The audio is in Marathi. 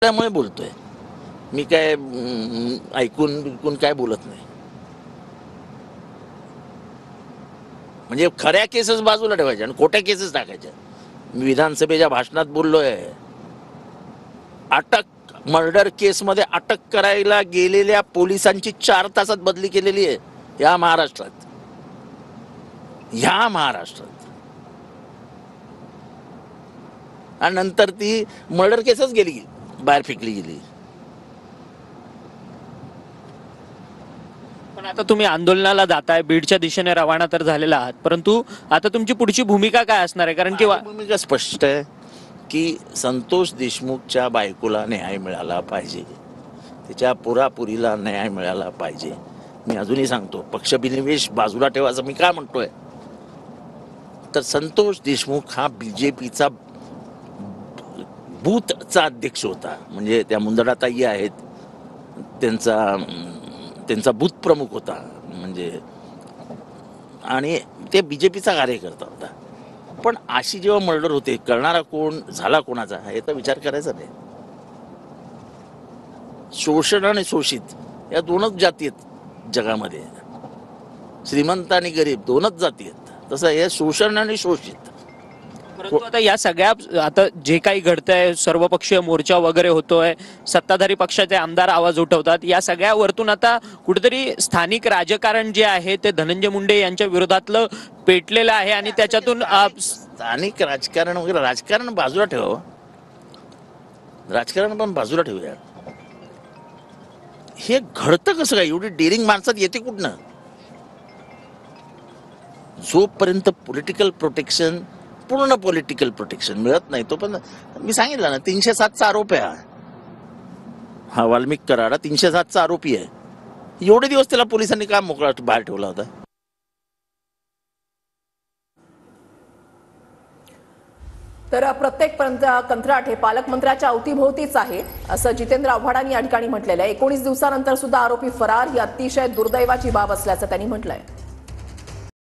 त्यामुळे बोलतोय मी, काय ऐकून काय बोलत नाही. म्हणजे खऱ्या केसेस बाजूला ठेवायच्या आणि खोट्या केसेस टाकायच्या. मी विधानसभेच्या भाषणात बोललोय, अटक मर्डर केसमध्ये अटक करायला गेलेल्या पोलिसांची 4 तासात बदली केलेली आहे या महाराष्ट्रात. आणि नंतर ती मर्डर केसच गेली, बाहेर फेकली गेली. पण आता तुम्ही आंदोलनाला जाताय, बीडच्या दिशेने रवाना तर झालेला आहात, परंतु आता तुमची पुढची भूमिका काय असणार आहे? कारण की भूमिका स्पष्ट आहे की संतोष देशमुखच्या बायकोला न्याय मिळाला पाहिजे, तिच्या पुरापुरीला न्याय मिळाला पाहिजे. मी अजूनही सांगतो, पक्षविनिवेश बाजूला ठेवा असं मी काय म्हणतोय, तर संतोष देशमुख हा बीजेपीचा बूथचा अध्यक्ष होता. म्हणजे त्या मुंदडाताई आहेत, त्यांचा बूथ प्रमुख होता, म्हणजे आणि ते बीजेपीचा कार्यकर्ता होता. पण अशी जेव्हा मर्डर होते, करणारा कोण, झाला कोणाचा, हे तर विचार करायचा नाही. शोषण आणि शोषित या 2च जाती आहेत जगामध्ये. श्रीमंत आणि गरीब 2च जाती आहेत. तसं हे शोषण आणि शोषित. परंतु आता या सगळ्या, आता जे काही घडतंय, सर्वपक्षीय मोर्चा वगैरे होतोय, सत्ताधारी पक्षाचे आमदार आवाज उठवतात, या सगळ्या वरतून आता कुठेतरी स्थानिक राजकारण जे आहे ते धनंजय मुंडे यांच्या विरोधातलं पेटलेलं आहे आणि त्याच्यातून स्थानिक राजकारण वगैरे, राजकारण बाजूला ठेवावं, राजकारण पण बाजूला ठेवूया. हे घडतं कसं काय? एवढी डेअरिंग माणसात येते कुठनं? जोपर्यंत पूर्ण पॉलिटिकल प्रोटेक्शन मिळत नाही, तो पण मी सांगितलं ना, 307चा आरोप आहे हा वाल्मिक कराड 307चा आरोपी आहे. एवढे दिवस त्याला पोलिसांनी का मोकळा बाहेर ठेवला होता? तर प्रत्येक कंत्राट हे पालकमंत्र्याच्या अवतीभोवतीच आहे, असं जितेंद्र आव्हाडांनी या ठिकाणी म्हटलेलं आहे. 19 दिवसानंतर सुद्धा आरोपी फरार ही अतिशय दुर्दैवाची बाब असल्याचं त्यांनी म्हटलंय.